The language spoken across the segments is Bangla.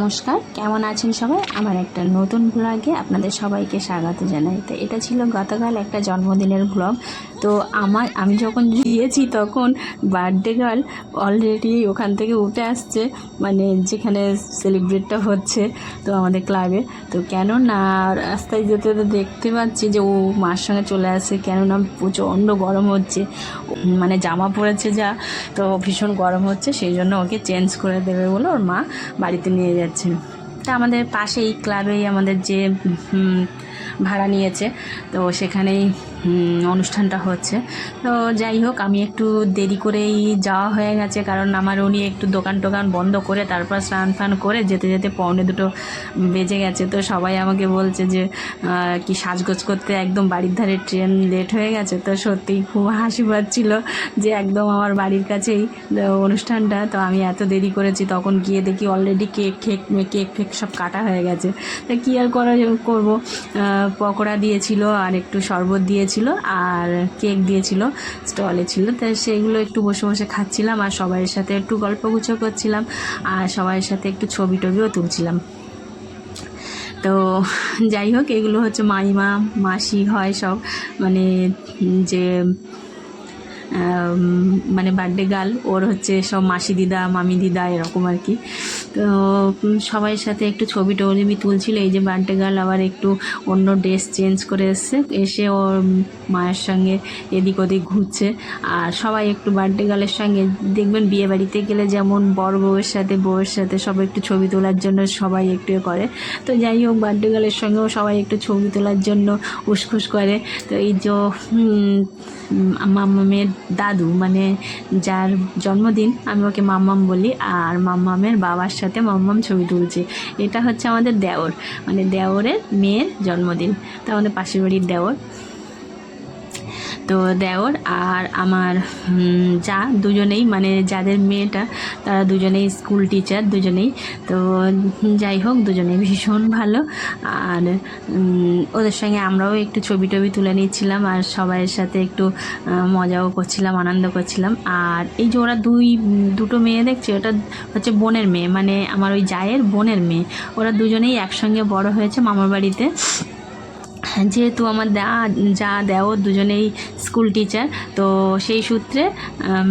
নমস্কার, কেমন আছেন সবাই? আমার একটা নতুন ব্লগে আপনাদের সবাইকে স্বাগত জানাই। তো এটা ছিল গতকাল একটা জন্মদিনের ব্লগ। তো আমি যখন গিয়েছি তখন বার্থডে গার্ল অলরেডি ওখান থেকে উঠে আসছে, মানে যেখানে সেলিব্রেটটা হচ্ছে তো আমাদের ক্লাবে। তো কেননা রাস্তায় যেতে যেতে দেখতে পাচ্ছি যে ও মার সঙ্গে চলে আসে, কেননা প্রচণ্ড গরম হচ্ছে, মানে জামা পরেছে যা, তো ভীষণ গরম হচ্ছে, সেই জন্য ওকে চেঞ্জ করে দেবে বলে ওর মা বাড়িতে নিয়ে যাচ্ছেন। তা আমাদের পাশেই ক্লাবেই আমাদের যে ভাড়া নিয়েছে, তো সেখানেই অনুষ্ঠানটা হচ্ছে। তো যাই হোক, আমি একটু দেরি করেই যাওয়া হয়ে গেছে, কারণ আমার উনি একটু দোকান টোকান বন্ধ করে তারপর স্নান ফান করে যেতে যেতে 1:45 বেজে গেছে। তো সবাই আমাকে বলছে যে কি সাজগোজ করতে একদম বাড়ির ধারে ট্রেন লেট হয়ে গেছে। তো সত্যিই খুব হাসি পাচ্ছিল যে একদম আমার বাড়ির কাছেই অনুষ্ঠানটা, তো আমি এত দেরি করেছি। তখন গিয়ে দেখি অলরেডি কেক সব কাটা হয়ে গেছে। তা কী আর করবো, পকোড়া দিয়েছিল আর একটু শরবত দিয়েছিল আর কেক দিয়েছিল, স্টলে ছিল। তো সেগুলো একটু বসে বসে খাচ্ছিলাম আর সবাইয়ের সাথে একটু গল্পগুজব করছিলাম আর সবাইয়ের সাথে একটু ছবি টবিও তুলছিলাম। তো যাই হোক, এগুলো হচ্ছে মাইমা মাসি হয় সব, মানে যে মানে বার্থডে গার্ল, ওর হচ্ছে সব মাসি দিদা মামি দিদা এরকম আর কি। তো সবাইয়ের সাথে একটু ছবি টবি তুলছিল। এই যে বার্থডে গার্ল আবার একটু অন্য ড্রেস চেঞ্জ করে এসে ওর মায়ের সঙ্গে এদিক ওদিক ঘুরছে। আর সবাই একটু বার্থডে গার্লের সঙ্গে দেখবেন বিয়ে বাড়িতে গেলে যেমন বর বউয়ের সাথে সবাই একটু ছবি তোলার জন্য সবাই একটু করে। তো যাই হোক, বার্থডে গার্লের সঙ্গেও সবাই একটু ছবি তোলার জন্য উসখুস করে। তো এই যে মাম্মামের দাদু, মানে যার জন্মদিন আমি ওকে মাম্মাম বলি, আর মাম্মামের বাবার সাথে মাম্মাম ছবি তুলছে। এটা হচ্ছে আমাদের দেওর, মানে দেওরের মেয়ের জন্মদিন। তো আমাদের পাশের বাড়ির দেওর, তো দেওর আর আমার যা দুজনেই, মানে যাদের মেয়েটা তারা দুজনেই স্কুল টিচার দুজনেই। তো যাই হোক, দুজনেই ভীষণ ভালো। আর ওদের সঙ্গে আমরাও একটু ছবি টবি তুলে নিচ্ছিলাম আর সবাইয়ের সাথে একটু মজাও করছিলাম, আনন্দ করছিলাম। আর এই যে ওরা দুটো মেয়ে দেখছি, ওটা হচ্ছে বোনের মেয়ে, মানে আমার ওই জায়ের বোনের মেয়ে। ওরা দুজনেই একসঙ্গে বড় হয়েছে মামার বাড়িতে, যেহেতু আমার দেওর দুজনেই স্কুল টিচার। তো সেই সূত্রে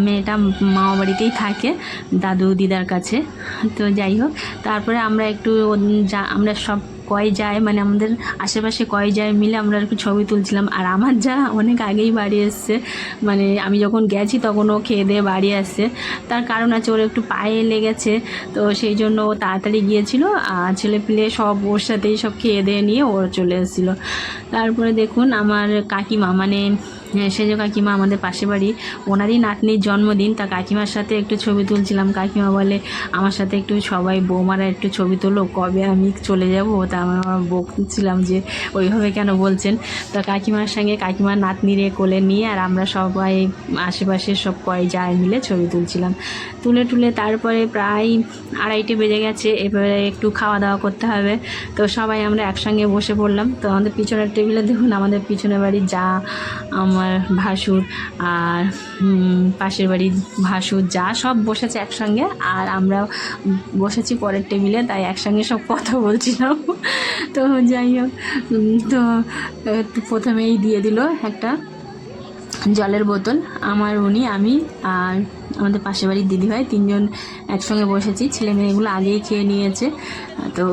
মেয়েটা মামা বাড়িতেই থাকে দাদু দিদার কাছে। তো যাই হোক, তারপরে আমরা একটু আমরা সব যায়, মানে আমাদের আশেপাশে যায় মিলে আমরা একটু ছবি তুলছিলাম। আর আমার যা অনেক আগেই বাড়ি এসছে, মানে আমি যখন গেছি তখন ও খেয়ে দিয়ে বাড়ি আসছে। তার কারণ আছে, ওর একটু পায়ে লেগেছে, তো সেই জন্য ও তাড়াতাড়ি গিয়েছিল। আর ছেলেপিলে সব ওর সাথেই সব খেয়ে দিয়ে নিয়ে ওর চলে এসেছিলো। তারপরে দেখুন আমার কাকিমা, মানে সেজ কাকিমা, আমাদের পাশে বাড়ি, ওনারই নাতনির জন্মদিন। তা কাকিমার সাথে একটু ছবি তুলছিলাম। কাকিমা বলে আমার সাথে একটু সবাই বৌমারা একটু ছবি তোলো, কবে আমি চলে যাব। তা আমরা বলছিলাম যে ওইভাবে কেন বলছেন। তা কাকিমার সঙ্গে কাকিমার নাতনিরে কোলে নিয়ে আর আমরা সবাই আশেপাশে সব যায় মিলে ছবি তুলছিলাম। তুলে তারপরে প্রায় 2:30 বেজে গেছে। এবারে একটু খাওয়া দাওয়া করতে হবে। তো সবাই আমরা একসঙ্গে বসে পড়লাম। তো আমাদের পিছনের টেবিলে দেখুন, আমাদের পিছনের বাড়ির যা, আমার ভাসুর আর পাশের বাড়ির ভাসুর যা, সব বসেছে একসঙ্গে। আর আমরা বসেছি পরের টেবিলে, তাই একসঙ্গে সব কথা বলছিলাম। তো যাই হোক, তো প্রথমেই দিয়ে দিল একটা জলের বোতল। উনি, আমি আর আমাদের পাশের বাড়ির দিদিভাই, 3জন একসঙ্গে বসেছি। ছেলে মেয়েগুলো আগেই খেয়ে নিয়েছে। তো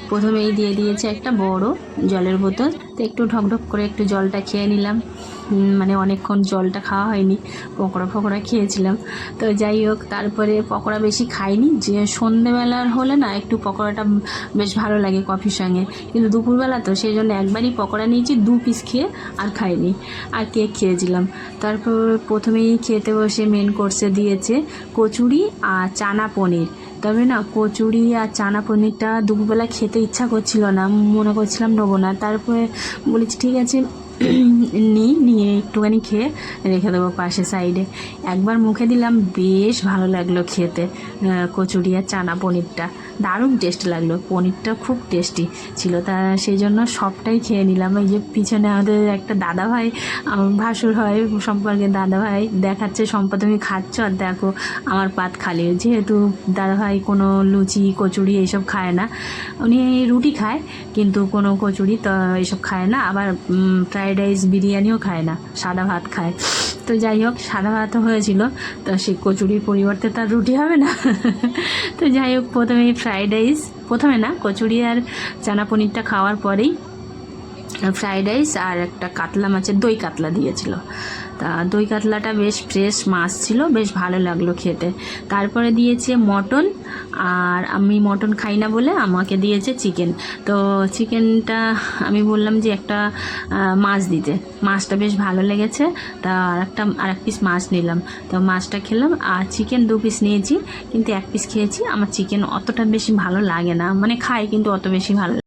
প্রথমেই দিয়ে দিয়েছে একটা বড় জলের বোতল। তো একটু ঢকঢক করে একটু জলটা খেয়ে নিলাম, মানে অনেকক্ষণ জলটা খাওয়া হয়নি, পকোড়া খেয়েছিলাম। তো যাই হোক, তারপরে পকোড়া বেশি খাইনি, যে সন্ধেবেলার হলে না একটু পকোড়াটা বেশ ভালো লাগে কফির সঙ্গে, কিন্তু দুপুরবেলা তো সেই জন্য একবারই পকোড়া নিয়েছি, 2 পিস খেয়ে আর খাইনি। আর কেক খেয়েছিলাম। তারপর প্রথমেই খেতে বসে মেন কোর্সে দিয়েছে কচুরি আর চানা পনির। তবে না, কচুরি আর চানা পনিরটা দুপুরবেলা খেতে ইচ্ছা করছিল না, মনে করছিলাম নেবো না। তারপরে বলেছি ঠিক আছে নিয়ে একটুখানি খেয়ে রেখে দেবো পাশে সাইডে। একবার মুখে দিলাম, বেশ ভালো লাগলো খেতে কচুরি আর চানা পনিরটা, দারুণ টেস্ট লাগলো, পনিরটা খুব টেস্টি ছিল। তা সেই জন্য সবটাই খেয়ে নিলাম। এই যে পিছনে আমাদের একটা দাদা ভাই, ভাসুর হয় সম্পর্কে দাদা ভাই, দেখাচ্ছে সম্পা তুমি খাচ্ছ আর দেখো আমার পাত খালি। যেহেতু দাদা ভাই কোনো লুচি কচুরি এইসব খায় না, উনি রুটি খায় কিন্তু কোনো কচুরি তো এইসব খায় না, আবার ফ্রায়েড রাইস বিরিয়ানিও খায় না, সাদা ভাত খায়। তো যাই হোক, সাদা ভাতও হয়েছিল, তো সেই কচুরির পরিবর্তে তার রুটি হবে না। তো যাই হোক, প্রথমে ফ্রায়েড রাইস, প্রথমে না, কচুরি আর চানা পনিরটা খাওয়ার পরেই ফ্রায়েড রাইস আর একটা কাতলা মাছের দই কাতলা দিয়েছিল। তা দই কাতলাটা বেশ ফ্রেশ মাছ ছিল, বেশ ভালো লাগলো খেতে। তারপরে দিয়েছে মটন, আর আমি মটন খাই না বলে আমাকে দিয়েছে চিকেন। তো চিকেনটা আমি বললাম যে একটা মাছ দিতে, মাছটা বেশ ভালো লেগেছে, তা আর এক পিস মাছ নিলাম। তো মাছটা খেলাম, আর চিকেন 2 পিস নিয়েছি, কিন্তু 1 পিস খেয়েছি। আমার চিকেন অতটা বেশি ভালো লাগে না, মানে খাই কিন্তু অত বেশি ভালো